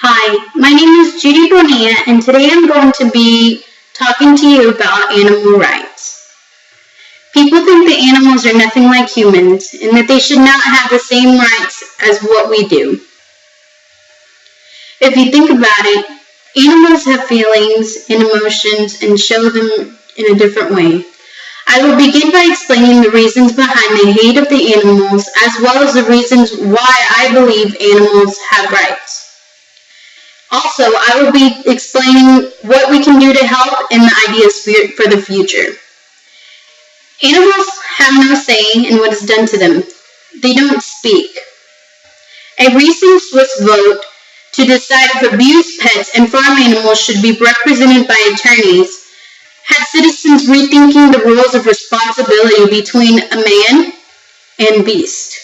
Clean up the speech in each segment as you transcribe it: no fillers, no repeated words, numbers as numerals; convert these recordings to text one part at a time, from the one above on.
Hi, my name is Judy Bonilla, and today I'm going to be talking to you about animal rights. People think that animals are nothing like humans and that they should not have the same rights as what we do. If you think about it, animals have feelings and emotions and show them in a different way. I will begin by explaining the reasons behind the hate of the animals, as well as the reasons why I believe animals have rights. Also, I will be explaining what we can do to help and the ideas for the future. Animals have no say in what is done to them. They don't speak. A recent Swiss vote to decide if abused pets and farm animals should be represented by attorneys had citizens rethinking the rules of responsibility between a man and beast.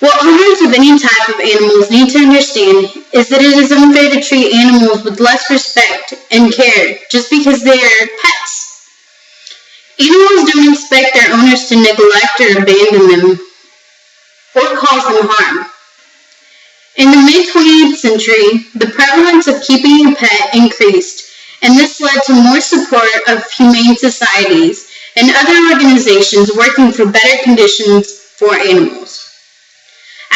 What owners of any type of animals need to understand is that it is unfair to treat animals with less respect and care just because they are pets. Animals don't expect their owners to neglect or abandon them or cause them harm. In the mid-20th century, the prevalence of keeping a pet increased, and this led to more support of humane societies and other organizations working for better conditions for animals.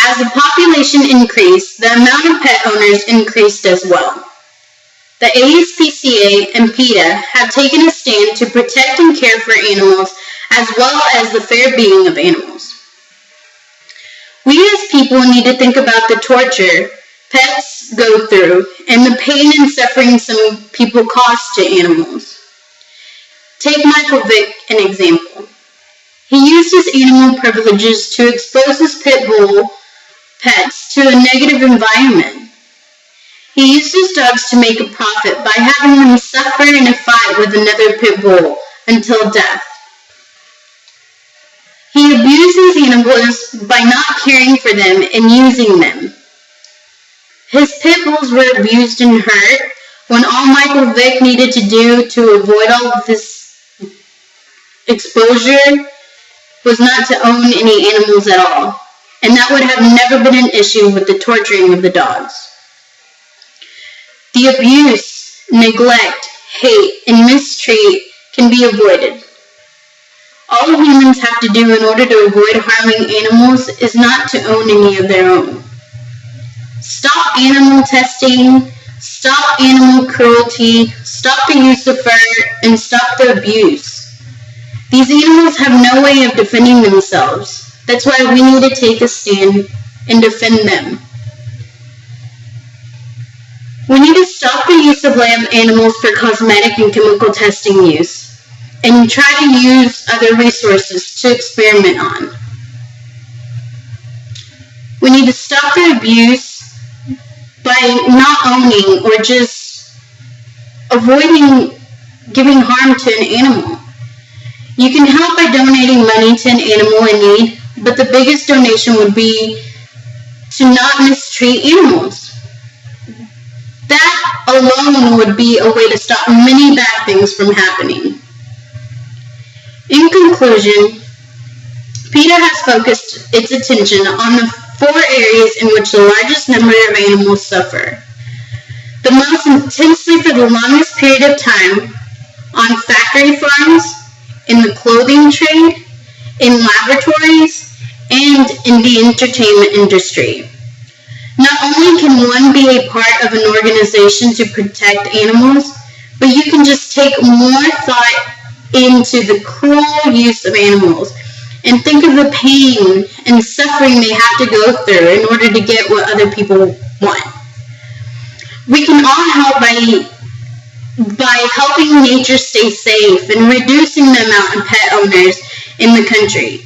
As the population increased, the amount of pet owners increased as well. The ASPCA and PETA have taken a stand to protect and care for animals as well as the fair being of animals. We as people need to think about the torture pets go through and the pain and suffering some people cause to animals. Take Michael Vick, an example. He used his animal privileges to expose his pit bull pets to a negative environment. He used his dogs to make a profit by having them suffer in a fight with another pit bull until death. He abused his animals by not caring for them and using them. His pit bulls were abused and hurt when all Michael Vick needed to do to avoid all of this exposure was not to own any animals at all. And that would have never been an issue with the torturing of the dogs. The abuse, neglect, hate, and mistreat can be avoided. All humans have to do in order to avoid harming animals is not to own any of their own. Stop animal testing, stop animal cruelty, stop the use of fur, and stop the abuse. These animals have no way of defending themselves. That's why we need to take a stand and defend them. We need to stop the use of lab animals for cosmetic and chemical testing use and try to use other resources to experiment on. We need to stop the abuse by not owning or just avoiding giving harm to an animal. You can help by donating money to an animal in need, but the biggest donation would be to not mistreat animals. That alone would be a way to stop many bad things from happening. In conclusion, PETA has focused its attention on the 4 areas in which the largest number of animals suffer. The most intensely for the longest period of time on factory farms, in the clothing trade, in laboratories, and in the entertainment industry. Not only can one be a part of an organization to protect animals, but you can just take more thought into the cruel use of animals and think of the pain and suffering they have to go through in order to get what other people want. We can all help by helping nature stay safe and reducing the amount of pet owners in the country.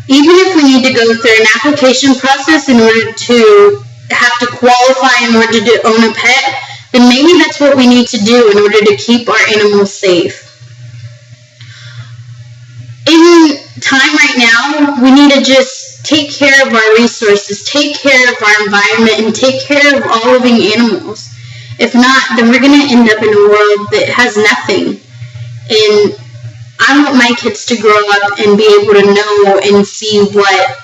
Even if we need to go through an application process in order to have to qualify in order to own a pet, then maybe that's what we need to do in order to keep our animals safe. In time right now, we need to just take care of our resources, take care of our environment, and take care of all living animals. If not, then we're going to end up in a world that has nothing. And I want my kids to grow up and be able to know and see what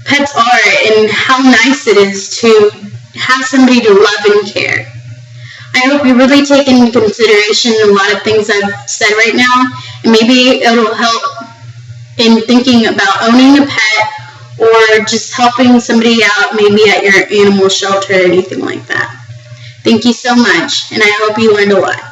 pets are and how nice it is to have somebody to love and care. I hope you really take into consideration a lot of things I've said right now, and maybe it'll help in thinking about owning a pet or just helping somebody out maybe at your animal shelter or anything like that. Thank you so much, and I hope you learned a lot.